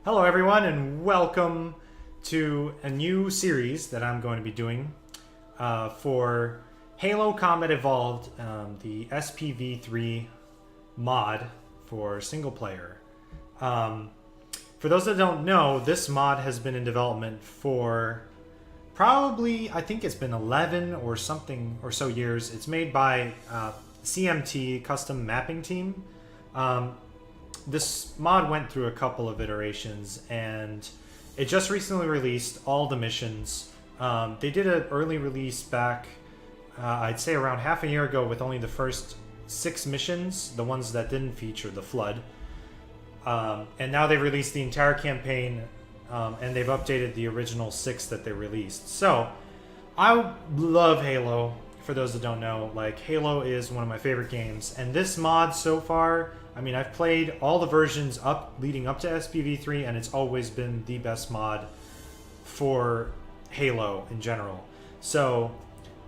Hello everyone and welcome to a new series that I'm going to be doing for Halo Combat Evolved, the Spv3 mod for single player. For those that don't know, this mod has been in development for probably, I think it's been 11 or something or so years. It's made by CMT, Custom Mapping Team. This mod went through a couple of iterations and it just recently released all the missions. They did an early release back, I'd say around half a year ago, with only the first 6 missions, the ones that didn't feature the Flood. And now they've released the entire campaign, and they've updated the original 6 that they released. So, I love Halo. For those that don't know, like, Halo is one of my favorite games, and this mod so far, I mean, I've played all the versions leading up to Spv3, and it's always been the best mod for Halo in general. So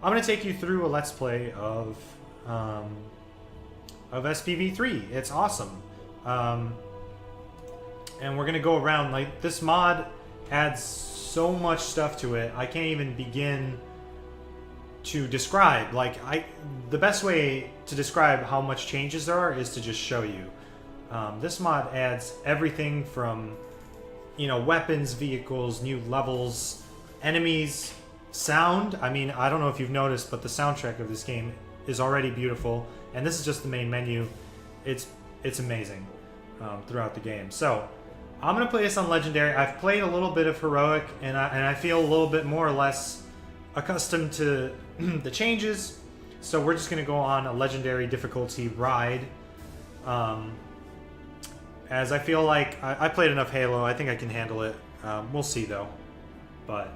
I'm going to take you through a Let's Play of Spv3. It's awesome. And we're going to go around. Like, this mod adds so much stuff to it, I can't even begin to describe. Like, the best way to describe how much changes there are is to just show you. This mod adds everything from, you know, weapons, vehicles, new levels, enemies, sound. I mean, I don't know if you've noticed, but the soundtrack of this game is already beautiful, and this is just the main menu. It's amazing throughout the game. So I'm gonna play this on Legendary. I've played a little bit of Heroic, and I feel a little bit more or less accustomed to the changes, so we're just going to go on a Legendary difficulty ride. As I feel like I played enough Halo, I think I can handle it. We'll see though. But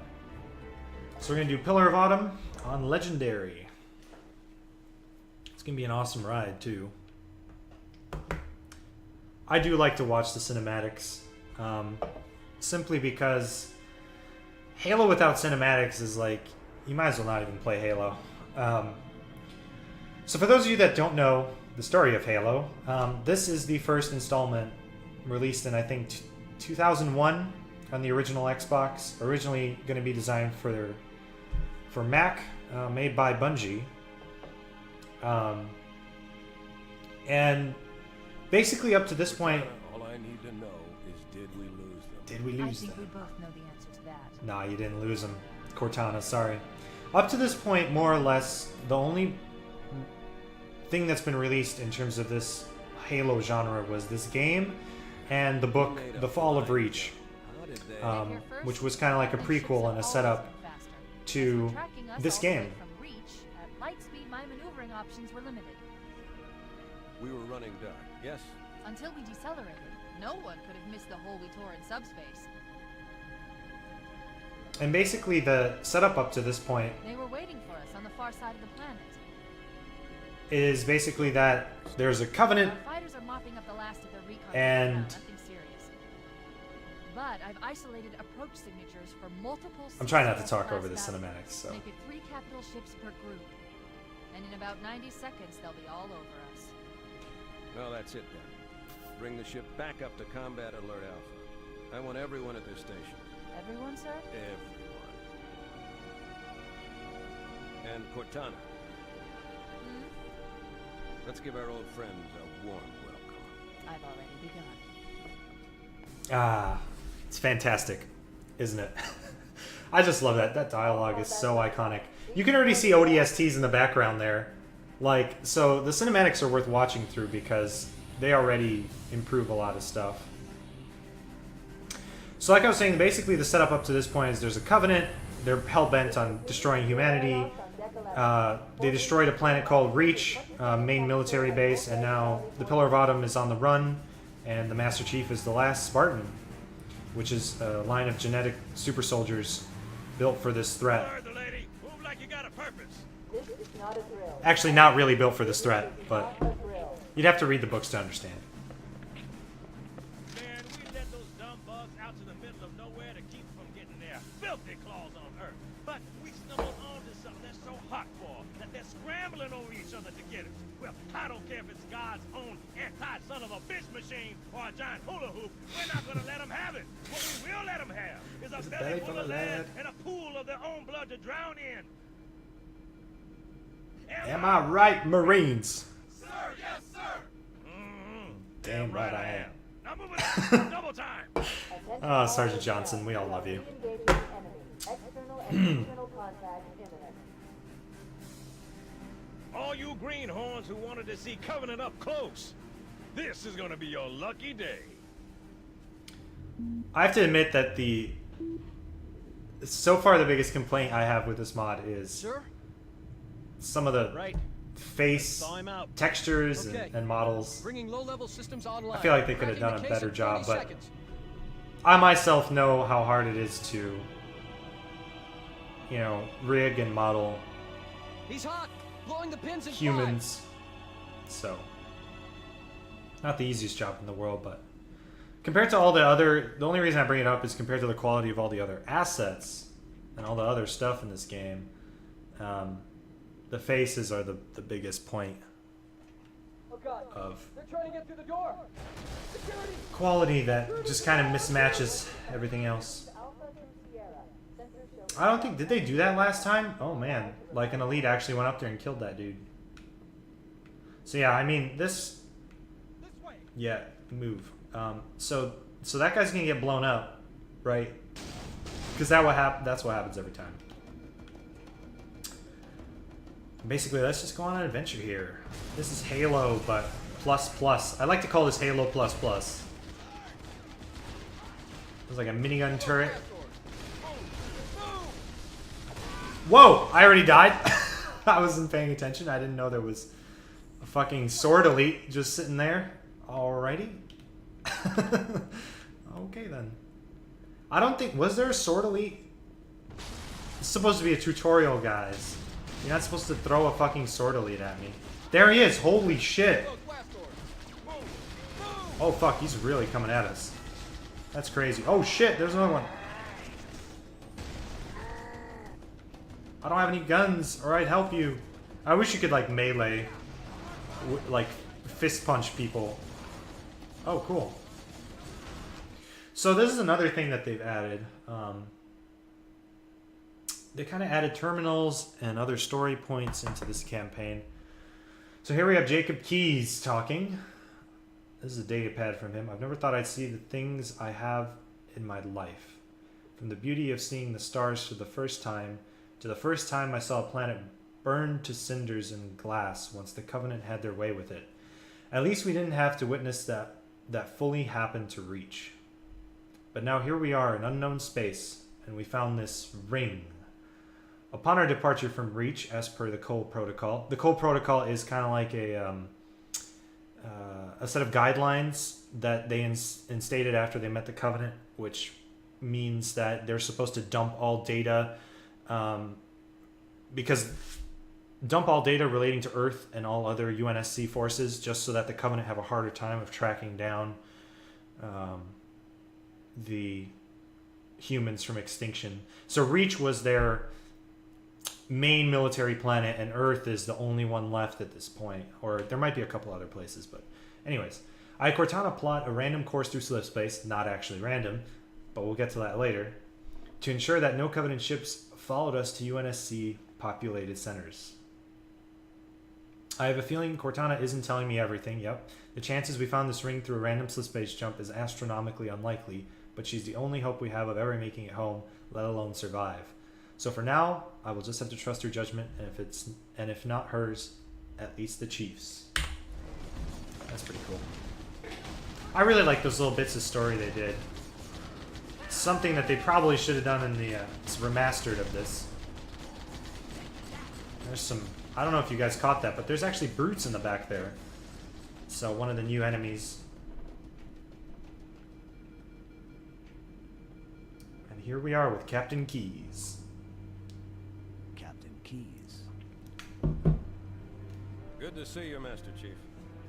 so we're going to do Pillar of Autumn on Legendary. It's going to be an awesome ride too. I do like to watch the cinematics, simply because Halo without cinematics is like, you might as well not even play Halo. So for those of you that don't know the story of Halo, this is the first installment released in, I think, 2001 on the original Xbox. Originally going to be designed for Mac, made by Bungie. And basically up to this point... All I need to know is, did we lose them? Did we lose them? I think we both know the answer to that. Nah, you didn't lose them. Cortana, sorry. Up to this point, more or less, the only thing that's been released in terms of this Halo genre was this game and the book, The Fall of Reach, which was kind of like a prequel and a setup to this game. My maneuvering options were limited. We were running dark, yes? Until we decelerated, no one could have missed the hole we tore in subspace. And basically the setup up to this point They were waiting for us on the far side of the planet. is basically that there's a covenant. Our fighters are mopping up the last of their recon. And nothing serious. But I've isolated approach signatures for multiple. I'm trying not to talk over the cinematics, so. Make it 3 capital ships per group. And in about 90 seconds, they'll be all over us. Well, that's it then. Bring the ship back up to Combat Alert Alpha. I want everyone at this station. Everyone, sir? Everyone. And Cortana. Hmm? Let's give our old friends a warm welcome. I've already begun. Ah, it's fantastic, isn't it? I just love that. That dialogue is so iconic. You can already see ODSTs in the background there. Like, so the cinematics are worth watching through because they already improve a lot of stuff. So like I was saying, basically the setup up to this point is there's a covenant. They're hell-bent on destroying humanity. They destroyed a planet called Reach, main military base, and now the Pillar of Autumn is on the run, and the Master Chief is the last Spartan, which is a line of genetic super soldiers built for this threat. Actually, not really built for this threat, but you'd have to read the books to understand. Man, we let those dumb bugs out to the middle of nowhere to keep from getting their filthy claws on Earth. But we stumbled onto something that's so hardcore that they're scrambling over each other to get it. Well, I don't care if it's God's own anti-son of a bitch machine or a giant hula hoop. We're not gonna let them have it. a It's a belly full of land and a pool of their own blood to drown in. Am I right, Marines? Sir, yes, sir. Damn right I am. Now moving on. Double time. Oh, Sergeant Johnson, we all love you. All you greenhorns who wanted to see Covenant up close, this is gonna be your lucky day. I have to admit that so far the biggest complaint I have with this mod is Sir? some of the Right. face Saw him out. textures Okay. and models. Bringing low-level systems online. I feel like they could have Cracking done the a case better in job, 30 but seconds. I myself know how hard it is to, rig and model He's hot. Blowing the pins in humans. So, not the easiest job in the world, but compared to all the only reason I bring it up is compared to the quality of all the other assets and all the other stuff in this game. The faces are the biggest point of They're trying to get through the door. Security. quality that just kind of mismatches everything else. I don't think, did they do that last time? Oh man, like an elite actually went up there and killed that dude. So yeah, I mean this way. yeah, move. So that guy's gonna get blown up, right? Because that's what happens every time. Basically, let's just go on an adventure here. This is Halo, but plus. I like to call this Halo plus plus. It's like a minigun turret. Whoa! I already died. I wasn't paying attention. I didn't know there was a fucking sword elite just sitting there. Alrighty. Okay then. I don't think, was there a sword elite? It's supposed to be a tutorial, guys. You're not supposed to throw a fucking sword elite at me. There he is! Holy shit! Oh fuck, he's really coming at us. That's crazy. Oh shit, there's another one. I don't have any guns, or I'd help you. I wish you could like melee, like fist punch people. Oh, cool. So this is another thing that they've added. They kind of added terminals and other story points into this campaign. So here we have Jacob Keyes talking. This is a data pad from him. I've never thought I'd see the things I have in my life. From the beauty of seeing the stars for the first time, to the first time I saw a planet burned to cinders and glass once the Covenant had their way with it. At least we didn't have to witness that fully happened to Reach. But now here we are in unknown space, and we found this ring. Upon our departure from Reach, as per the Cole Protocol, the Cole Protocol is kind of like a set of guidelines that they instated after they met the Covenant, which means that they're supposed to dump all data, because dump all data relating to Earth and all other UNSC forces, just so that the Covenant have a harder time of tracking down the humans from extinction. So Reach was their main military planet, and Earth is the only one left at this point. Or there might be a couple other places, but anyways. I, Cortana, plot a random course through slip space, not actually random, but we'll get to that later, to ensure that no Covenant ships followed us to UNSC populated centers. I have a feeling Cortana isn't telling me everything, yep. The chances we found this ring through a random slip space jump is astronomically unlikely, but she's the only hope we have of ever making it home, let alone survive. So for now, I will just have to trust her judgment, and if not hers, at least the Chief's. That's pretty cool. I really like those little bits of story they did. Something that they probably should have done in the remastered of this. There's some, I don't know if you guys caught that, but there's actually brutes in the back there. So one of the new enemies. And here we are with Captain Keyes. Captain Keyes. Good to see you, Master Chief.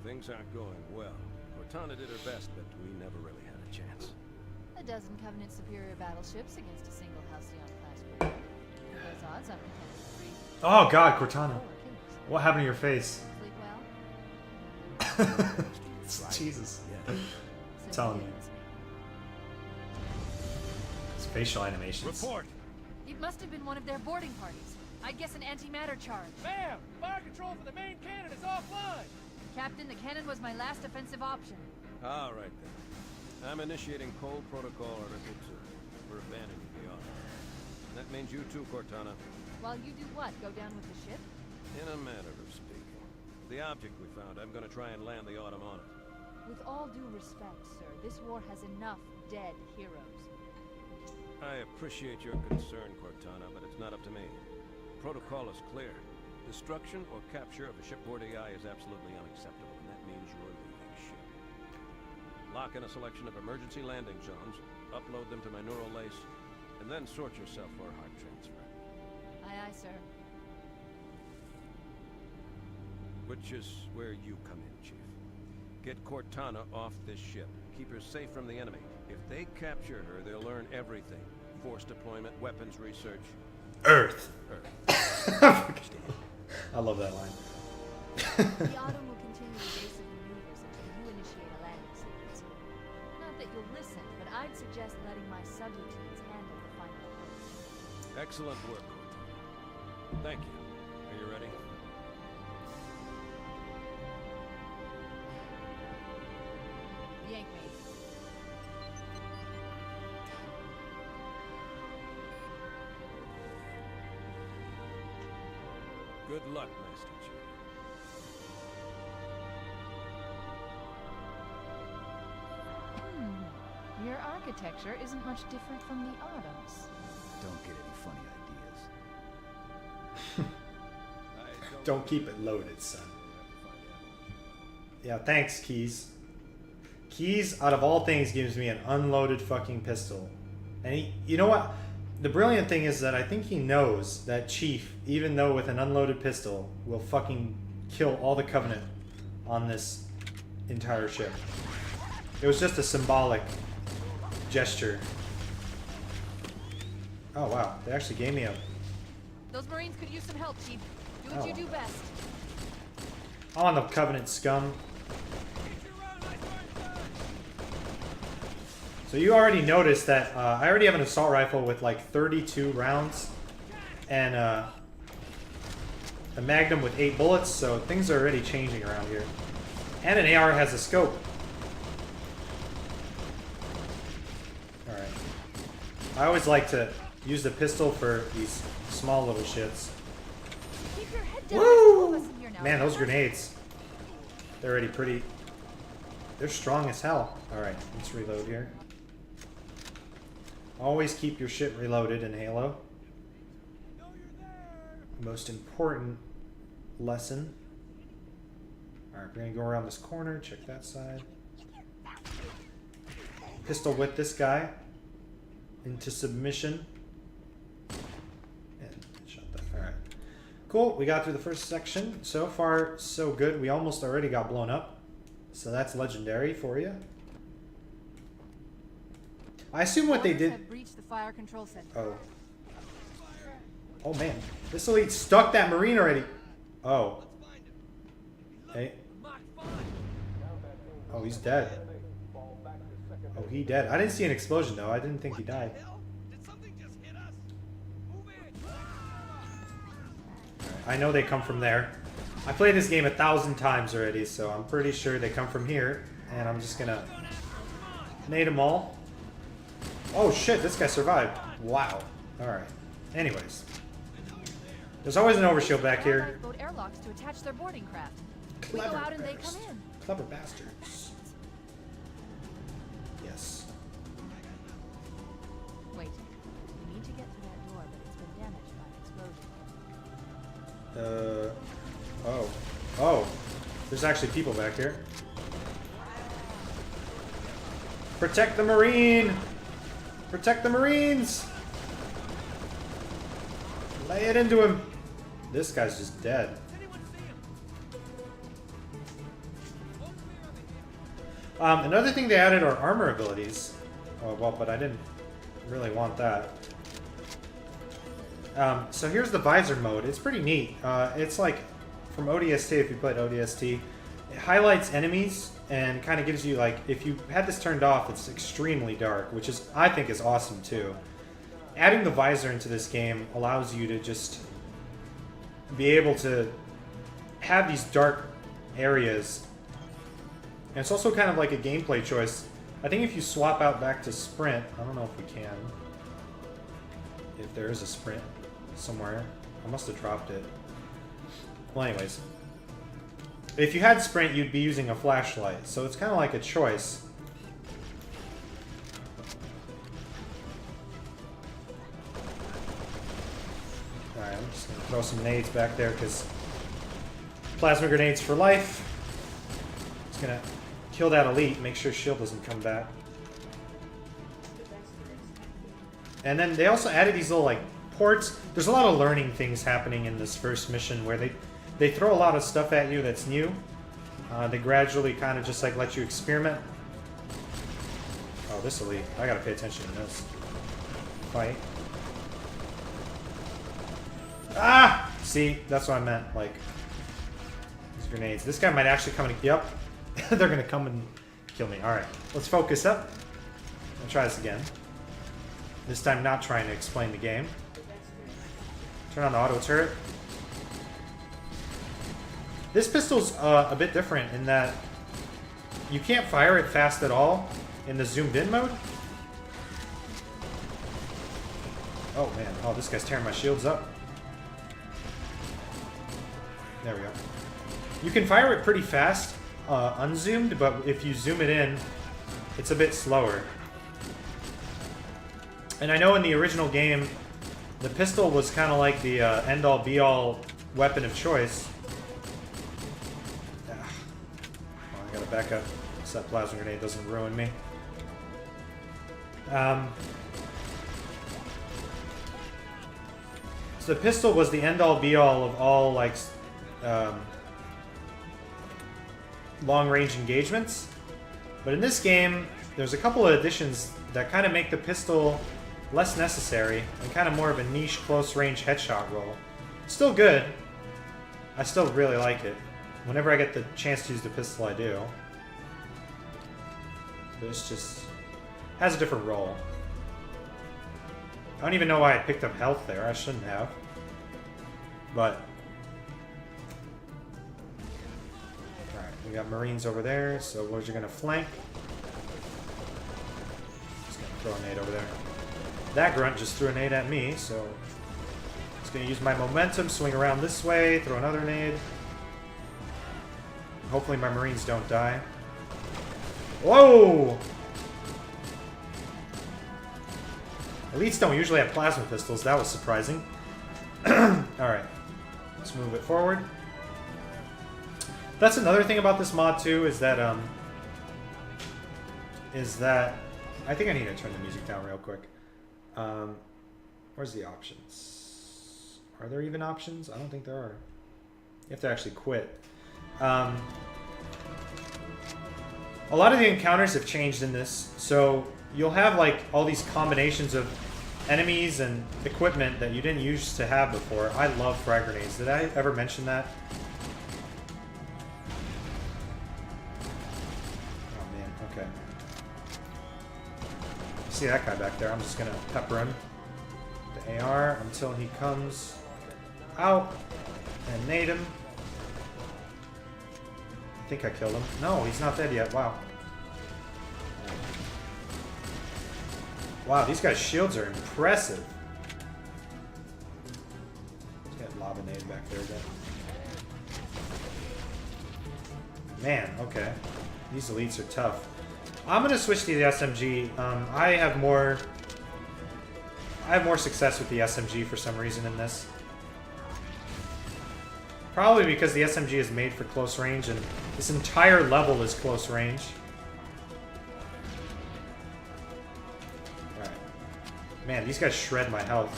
Things aren't going well. Cortana did her best, but we never really had a chance. A dozen Covenant superior battleships against a single Halcyon-class warrior. With those odds, I'm content to free. Oh God, Cortana. Four killers. What happened to your face? Sleep well? Jesus. Yeah. So Telling he me. is. His facial animations. Report. It must have been one of their boarding parties. I guess an antimatter charge. Ma'am, fire control for the main cannon is offline. Captain, the cannon was my last offensive option. All right, then. I'm initiating Cold Protocol Article 2. We're abandoning the Autumn. That means you too, Cortana. While you do what? Go down with the ship? In a manner of speaking. The object we found, I'm gonna try and land the Autumn on it. With all due respect, sir, this war has enough dead heroes. I appreciate your concern, Cortana, but it's not up to me. Protocol is clear. Destruction or capture of a shipboard AI is absolutely unacceptable, and that means you're leaving ship. Lock in a selection of emergency landing zones, upload them to my neural lace, and then sort yourself for a heart transfer. Aye, aye, sir. Which is where you come in, Chief. Get Cortana off this ship. Keep her safe from the enemy. If they capture her, they'll learn everything. Force deployment, weapons research. Earth. Earth. I love that line. The Autumn will continue evasive maneuvers until you initiate a landing sequence. Not that you'll listen, but I'd suggest letting my subroutines handle the final approach. Excellent work, Cortana. Thank you. Are you ready? Yank me. Good luck, Master Chief. Your architecture isn't much different from the Autumn's. Don't get any funny ideas. Don't keep it loaded, son. Yeah, thanks, Keys. Keys, out of all things, gives me an unloaded fucking pistol. And he, you know what? The brilliant thing is that I think he knows that Chief, even though with an unloaded pistol, will fucking kill all the Covenant on this entire ship. It was just a symbolic gesture. Oh wow, they actually gave me a... Those Marines could use some help, Chief. Do what you do best. I'm on the Covenant scum. So you already noticed that I already have an assault rifle with like 32 rounds and a Magnum with 8 bullets, so things are already changing around here. And an AR has a scope. Alright. I always like to use the pistol for these small little shits. Keep your head down. Woo! There's 2 of us in here now. Man, those grenades. They're already pretty... They're strong as hell. Alright, let's reload here. Always keep your shit reloaded in Halo. Most important lesson. Alright, we're gonna go around this corner, check that side. Pistol whip this guy into submission. And shot that. Alright. Cool, we got through the first section. So far, so good. We almost already got blown up. So that's legendary for you. I assume what they did... Have breached the fire control center. Oh. Oh man. This elite stuck that Marine already. Oh. Hey. Oh, he's dead. Oh, he dead. I didn't see an explosion though. I didn't think he died. I know they come from there. I played this game 1,000 times already, so I'm pretty sure they come from here. And I'm just gonna nade them all. Oh shit, this guy survived. Wow. Alright. Anyways. There's always an overshield back here. Boat airlocks to attach their boarding craft. Clever we go out and they bastard. come in. Clever bastards. Yes. Wait. We need to get through that door, but it's been damaged by an explosion. Oh. Oh. There's actually people back here. Protect the Marine! Protect the Marines! Lay it into him. This guy's just dead. Another thing they added are armor abilities. Oh, well, but I didn't really want that. So here's the visor mode. It's pretty neat. It's like from ODST, if you played ODST. it highlights enemies and kind of gives you, like, if you had this turned off, it's extremely dark, which is, I think, is awesome too. Adding the visor into this game allows you to just be able to have these dark areas. And it's also kind of like a gameplay choice. I think if you swap out back to sprint, I don't know if we can. If there is a sprint somewhere. I must have dropped it. Well, anyways. If you had sprint, you'd be using a flashlight. So it's kind of like a choice. Alright, I'm just going to throw some nades back there because plasma grenades for life. Just going to kill that elite, make sure shield doesn't come back. And then they also added these little, like, ports. There's a lot of learning things happening in this first mission where they throw a lot of stuff at you that's new. They gradually kind of just, like, let you experiment. Oh, this elite. I gotta pay attention to this. Fight. Ah! See? That's what I meant. Like, these grenades. This guy might actually come and... Yep. They're gonna come and kill me. Alright. Let's focus up. I'll try this again. This time not trying to explain the game. Turn on the auto turret. This pistol's a bit different in that you can't fire it fast at all in the zoomed in mode. Oh man, oh this guy's tearing my shields up. There we go. You can fire it pretty fast, unzoomed, but if you zoom it in, it's a bit slower. And I know in the original game, the pistol was kind of like the end-all be-all weapon of choice. Oh, I gotta back up so that plasma grenade doesn't ruin me. So the pistol was the end-all be-all of all, like, long-range engagements. But in this game, there's a couple of additions that kind of make the pistol less necessary and kind of more of a niche close-range headshot roll. Still good. I still really like it. Whenever I get the chance to use the pistol, I do. But it's just... has a different role. I don't even know why I picked up health there. I shouldn't have. But... alright, we got Marines over there, so we're just gonna flank. Just gonna throw a nade over there. That grunt just threw a nade at me, so... just gonna use my momentum, swing around this way, throw another nade. Hopefully my Marines don't die. Whoa! Elites don't usually have plasma pistols. That was surprising. Alright. Let's move it forward. That's another thing about this mod, too, is that, I think I need to turn the music down real quick. Where's the options? Are there even options? I don't think there are. You have to actually quit. A lot of the encounters have changed in this, so you'll have like all these combinations of enemies and equipment that you didn't used to have before. I love frag grenades. Did I ever mention that? Oh man, okay. See that guy back there? I'm just gonna pepper him. The AR until he comes out and nade him. I think I killed him. No, he's not dead yet. Wow. Wow, these guys' shields are impressive. Let's get lava nade back there again. Man, okay. These elites are tough. I'm gonna switch to the SMG. I have more success with the SMG for some reason in this. Probably because the SMG is made for close range, and this entire level is close range. Alright. Man, these guys shred my health.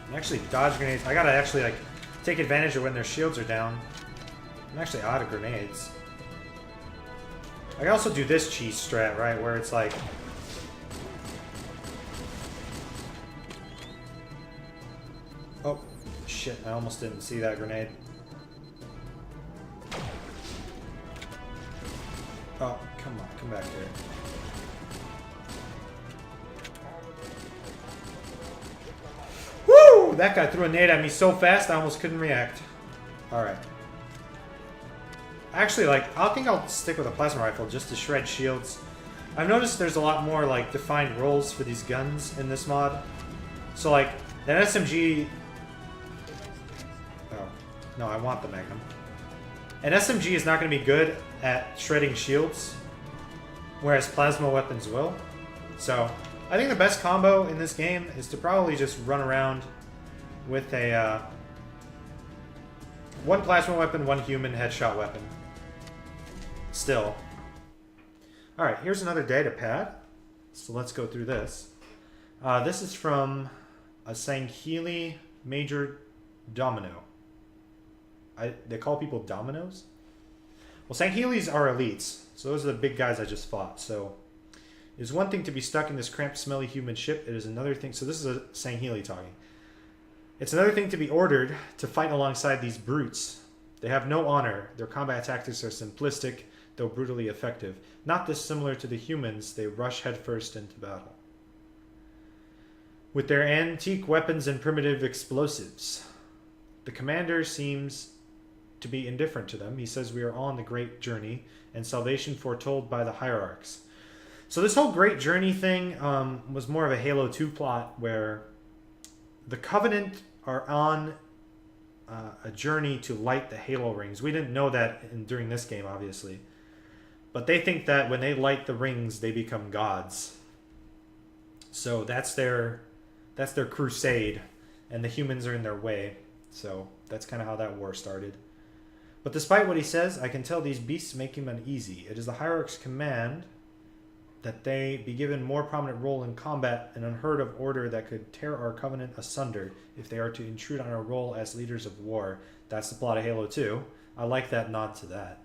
And actually, dodge grenades. I gotta actually, like, take advantage of when their shields are down. I'm actually out of grenades. I can also do this cheese strat, right? Where it's like... shit, I almost didn't see that grenade. Oh, come on, come back here. Woo! That guy threw a nade at me so fast I almost couldn't react. Alright. Actually, like, I think I'll stick with a plasma rifle just to shred shields. I've noticed there's a lot more, like, defined roles for these guns in this mod. So, like, an SMG... Oh, no, I want the Magnum. An SMG is not going to be good at shredding shields, whereas plasma weapons will. So, I think the best combo in this game is to probably just run around with a... one plasma weapon, one human headshot weapon. Still. Alright, here's another data pad. So let's go through this. This is from a Sangheli Major Domino. They call people dominoes? Well, Sanghelis are elites. So those are the big guys I just fought. So it is one thing to be stuck in this cramped, smelly human ship. It is another thing... So this is a Sangheli talking. It's another thing to be ordered to fight alongside these brutes. They have no honor. Their combat tactics are simplistic, though brutally effective. Not dissimilar to the humans, they rush headfirst into battle. With their antique weapons and primitive explosives. The commander seems to be indifferent to them. He says we are on the great journey, and salvation foretold by the hierarchs. So this whole great journey thing was more of a Halo 2 plot, where the Covenant are on a journey to light the Halo rings. We didn't know that during this game, obviously. But they think that when they light the rings, they become gods. So that's their crusade, and the humans are in their way. So that's kind of how that war started. But despite what he says, I can tell these beasts make him uneasy. It is the hierarch's command that they be given more prominent role in combat, an unheard of order that could tear our covenant asunder if they are to intrude on our role as leaders of war. That's the plot of Halo 2. I like that nod to that.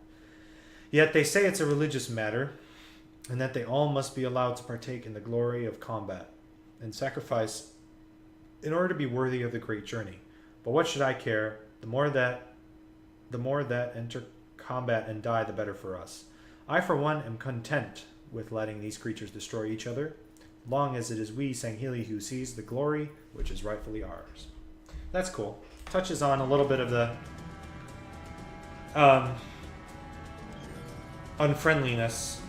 Yet they say it's a religious matter, and that they all must be allowed to partake in the glory of combat and sacrifice in order to be worthy of the great journey. But what should I care? The more that enter combat and die, the better for us. I, for one, am content with letting these creatures destroy each other, long as it is we, Sangheli, who seize the glory which is rightfully ours. That's cool. Touches on a little bit of the unfriendliness,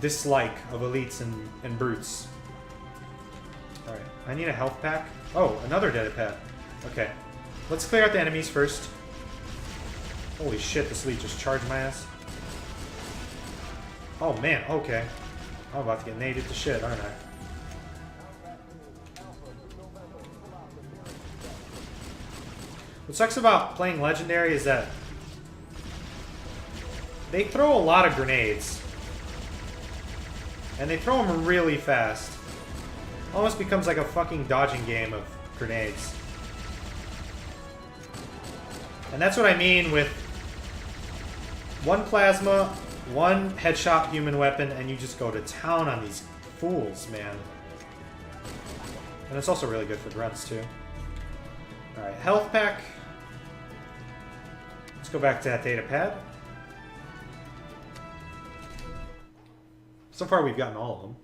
dislike of elites and brutes. Alright, I need a health pack. Oh, another data pad. Okay, let's clear out the enemies first. Holy shit, this elite just charged my ass. Oh man, okay. I'm about to get naded to shit, aren't I? What sucks about playing Legendary is that they throw a lot of grenades. And they throw them really fast. Almost becomes like a fucking dodging game of grenades. And that's what I mean with one plasma, one headshot human weapon, and you just go to town on these fools, man. And it's also really good for grunts, too. Alright, health pack. Let's go back to that data pad. So far, we've gotten all of them.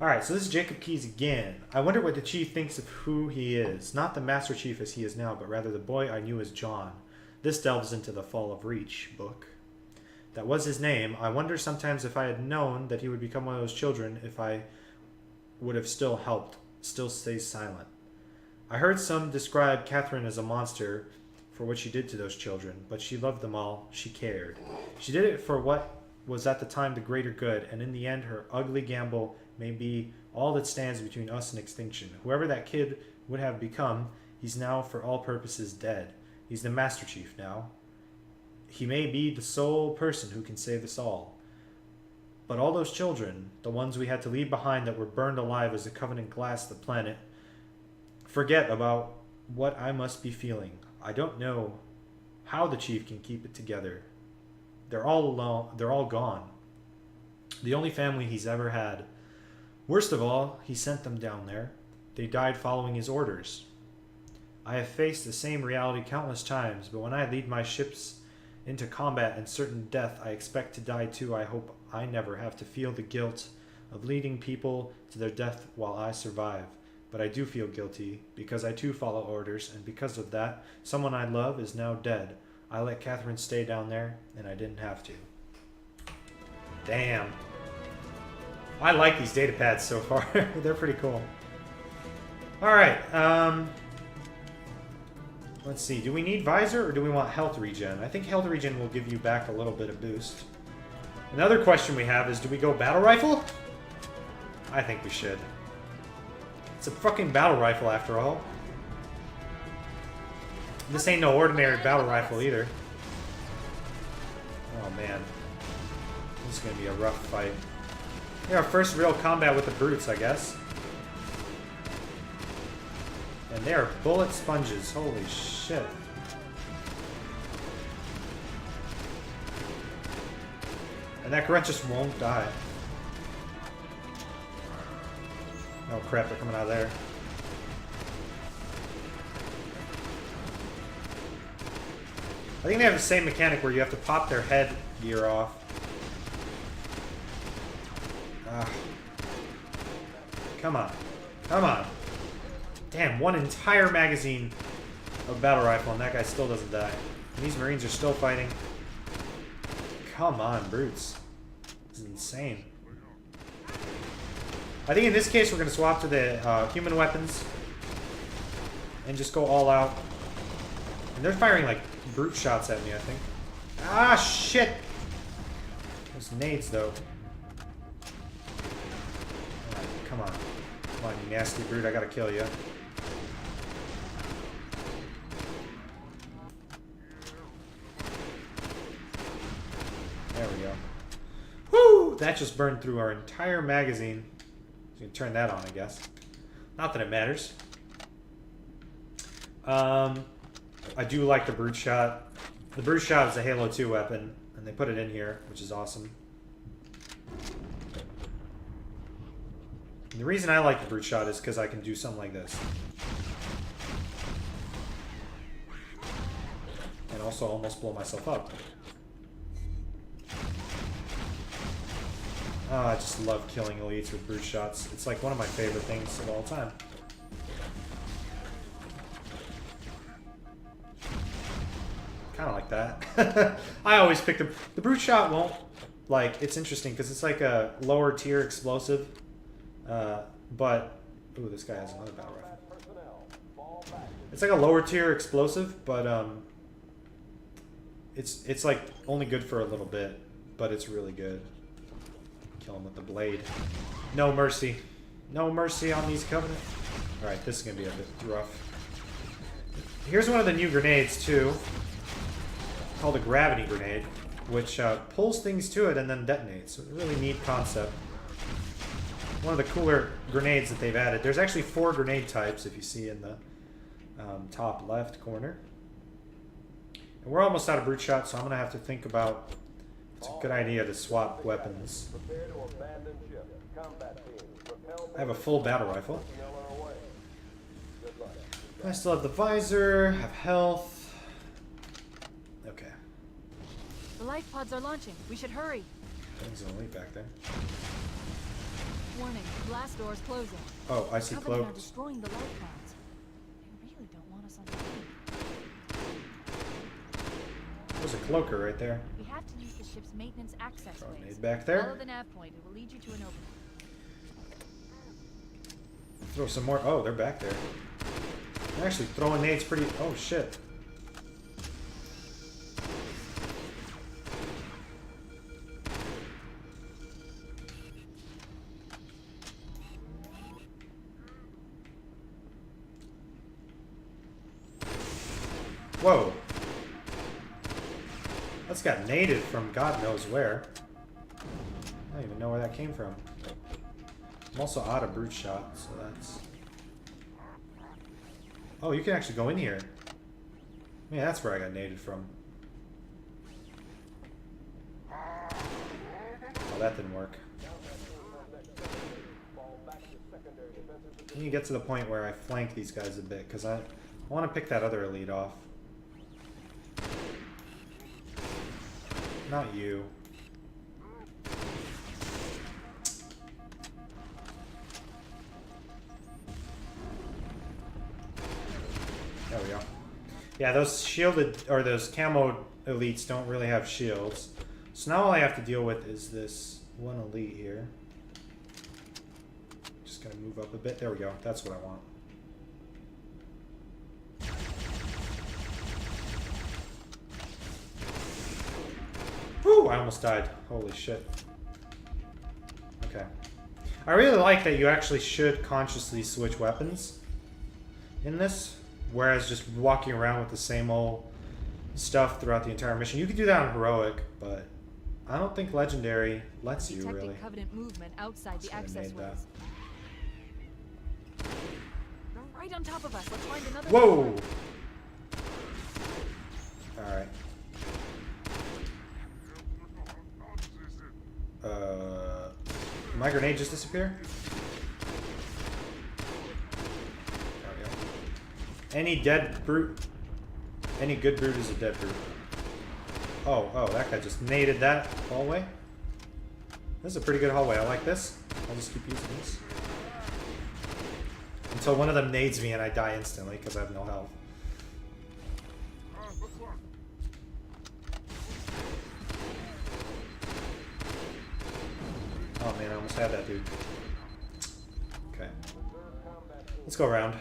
Alright, so this is Jacob Keyes again. I wonder what the Chief thinks of who he is. Not the Master Chief as he is now, but rather the boy I knew as John. This delves into the Fall of Reach book. That was his name. I wonder sometimes if I had known that he would become one of those children, if I would have still helped, still stay silent. I heard some describe Catherine as a monster for what she did to those children, but she loved them all. She cared. She did it for what was at the time the greater good, and in the end her ugly gamble may be all that stands between us and extinction. Whoever that kid would have become, he's now for all purposes dead. He's the Master Chief now. He may be the sole person who can save us all. But all those children, the ones we had to leave behind that were burned alive as the Covenant glassed the planet, forget about what I must be feeling. I don't know how the Chief can keep it together. They're all alone. They're all gone. The only family he's ever had. Worst of all, he sent them down there. They died following his orders. I have faced the same reality countless times, but when I lead my ships into combat and certain death, I expect to die too. I hope I never have to feel the guilt of leading people to their death while I survive. But I do feel guilty, because I too follow orders, and because of that, someone I love is now dead. I let Catherine stay down there, and I didn't have to. Damn. I like these data pads so far. They're pretty cool. Alright, let's see. Do we need visor or do we want health regen? I think health regen will give you back a little bit of boost. Another question we have is, do we go battle rifle? I think we should. It's a fucking battle rifle after all. This ain't no ordinary battle rifle either. Oh man. This is gonna be a rough fight. Yeah, our first real combat with the brutes, I guess. And they are bullet sponges. Holy shit. And that grunt just won't die. Oh crap, they're coming out of there. I think they have the same mechanic where you have to pop their head gear off. Come on. Come on. Damn, one entire magazine of battle rifle and that guy still doesn't die. And these Marines are still fighting. Come on, brutes. This is insane. I think in this case we're going to swap to the human weapons and just go all out. And they're firing like brute shots at me, I think. Ah, shit! Those nades, though. Alright, come on. Come on, you nasty brute, I gotta kill you. There we go. Woo! That just burned through our entire magazine. So you can turn that on, I guess. Not that it matters. I do like the brute shot. The brute shot is a Halo 2 weapon, and they put it in here, which is awesome. And the reason I like the brute shot is because I can do something like this. And also almost blow myself up. Oh, I just love killing elites with brute shots. It's like one of my favorite things of all time. Kind of like that. I always pick the brute shot won't, like, it's interesting because it's like a lower tier explosive, but ooh, this guy has another battle rifle. It's like a lower tier explosive, but it's like only good for a little bit, but it's really good. Kill him with the blade. No mercy. No mercy on these Covenant. All right, this is gonna be a bit rough. Here's one of the new grenades too, called a gravity grenade, which pulls things to it and then detonates. So a really neat concept. One of the cooler grenades that they've added. There's actually 4 grenade types, if you see in the top left corner. And we're almost out of brute shot, so I'm gonna have to think about. It's a good idea to swap weapons. I have a full battle rifle. I still have the visor, have health. Okay. The life pods are launching. We should hurry. Things on the way back there. Warning, blast doors closing. Oh, I see Covenant are cloaks. destroying the life pods. They really don't want us on the team. There's a cloaker right there. We have to use the ship's maintenance access Throw a ways. nade back Follow there. the nav point. It will lead you to an opening. Throw some more. Oh, they're back there. They're actually throwing nades pretty. Oh shit. Whoa. That's got naded from God knows where. I don't even know where that came from. I'm also out of brute shot, so that's... Oh, you can actually go in here. Yeah, that's where I got naded from. Oh, that didn't work. Then you get to the point where I flank these guys a bit, because I I want to pick that other elite off. Not you. There we go. Yeah, those shielded, or those camo elites don't really have shields. So now all I have to deal with is this one elite here. Just gonna move up a bit. There we go. That's what I want. Whew, I almost died. Holy shit. Okay. I really like that you actually should consciously switch weapons in this, whereas just walking around with the same old stuff throughout the entire mission. You could do that on Heroic, but I don't think Legendary lets you Detecting really. Covenant movement outside the Should've access made that. ways. They're right on top of us. Let's find another. Whoa! Alright. Did my grenade just disappear? There we go. Any dead brute? Any good brute is a dead brute. Oh, that guy just naded that hallway. This is a pretty good hallway. I like this. I'll just keep using this. Until one of them nades me and I die instantly because I have no health. Oh man, I almost had that dude. Okay. Let's go around.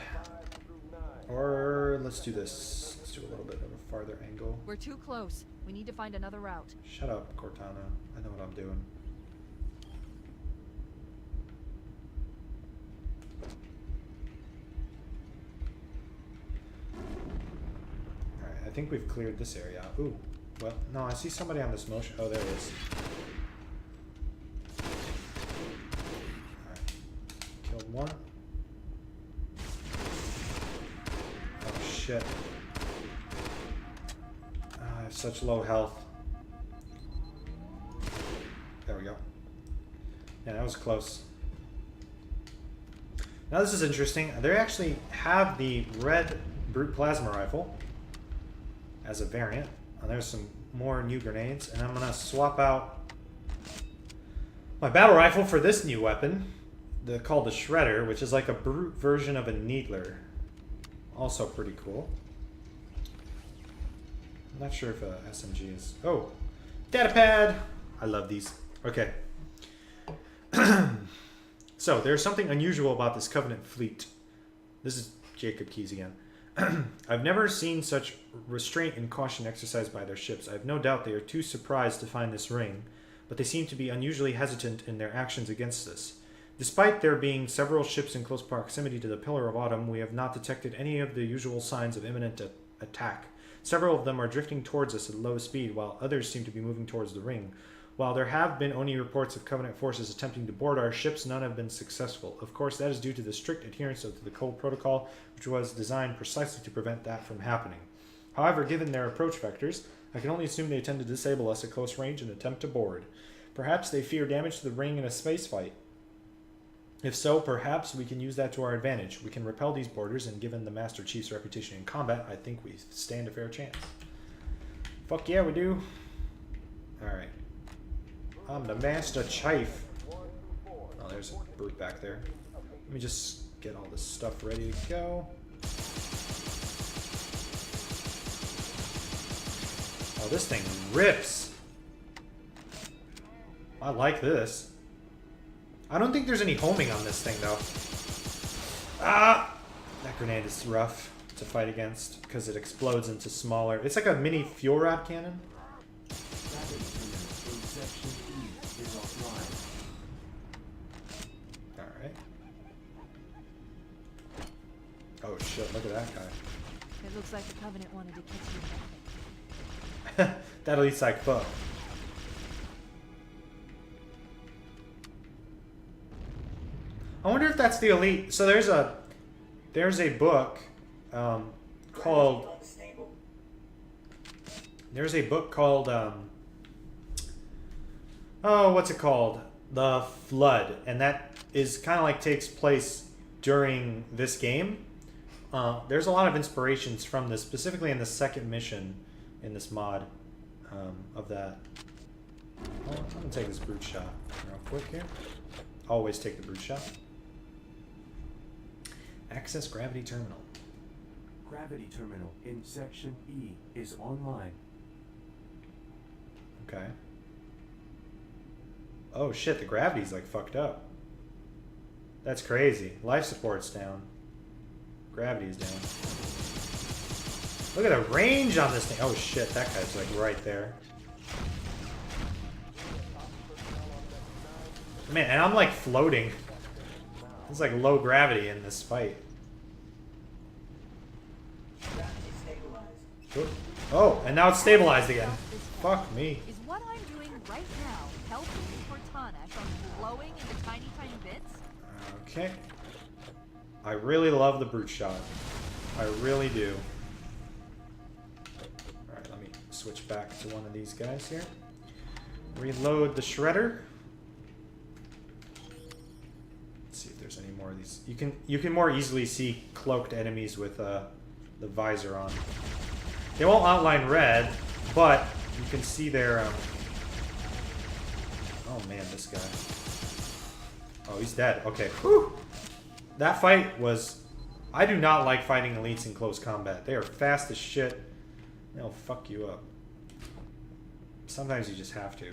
Or let's do this. Let's do a little bit of a farther angle. We're too close. We need to find another route. Shut up, Cortana. I know what I'm doing. Alright, I think we've cleared this area. Ooh. Well, no, I see somebody on this motion. Oh, there it is. Alright. Killed one. Oh, shit. I have such low health. There we go. Yeah, that was close. Now this is interesting. They actually have the red brute plasma rifle as a variant. And there's some more new grenades. And I'm gonna swap out my battle rifle for this new weapon, called the Shredder, which is like a brute version of a Needler. Also pretty cool. I'm not sure if a SMG is... Oh! Data pad! I love these. Okay. So, there's something unusual about this Covenant fleet. This is Jacob Keyes again. I've never seen such restraint and caution exercised by their ships. I have no doubt they are too surprised to find this ring, but they seem to be unusually hesitant in their actions against us. Despite there being several ships in close proximity to the Pillar of Autumn, we have not detected any of the usual signs of imminent attack. Several of them are drifting towards us at low speed, while others seem to be moving towards the ring. While there have been only reports of Covenant forces attempting to board our ships, none have been successful. Of course, that is due to the strict adherence to the Code Protocol, which was designed precisely to prevent that from happening. However, given their approach vectors, I can only assume they intend to disable us at close range and attempt to board. Perhaps they fear damage to the ring in a space fight. If so, perhaps we can use that to our advantage. We can repel these boarders, and given the Master Chief's reputation in combat, I think we stand a fair chance. Fuck yeah, we do. Alright. I'm the Master Chief. Oh, there's a brute back there. Let me just get all this stuff ready to go. Oh, this thing rips. I like this. I don't think there's any homing on this thing, though. Ah! That grenade is rough to fight against because it explodes into smaller... It's like a mini fuel rod cannon. Alright. Oh shit, look at that guy. It looks like the Covenant wanted to catch you. That elite's like fuck. I wonder if that's the elite. So there's a book called oh, what's it called? The Flood, and that is kind of like takes place during this game, There's a lot of inspirations from this, specifically in the second mission in this mod of that. Well, I'm gonna take this brute shot real quick here. Always take the brute shot. Access gravity terminal. Gravity terminal in section E is online. Okay. Oh shit, the gravity's like fucked up. That's crazy. Life support's down. Gravity's down. Look at the range on this thing. Oh shit, that guy's like right there. Man, and I'm like floating. It's like low gravity in this fight. Oh, and now it's stabilized again. Fuck me. Is what I'm doing right now helping Cortana from blowing into tiny, tiny bits? Okay. I really love the brute shot. I really do. Alright, let me switch back to one of these guys here. Reload the shredder. Let's see if there's any more of these. You can more easily see cloaked enemies with the visor on. They won't outline red, but you can see their oh man, this guy. Oh, he's dead. Okay. Whew. That fight was... I do not like fighting elites in close combat. They are fast as shit. They'll fuck you up. Sometimes you just have to.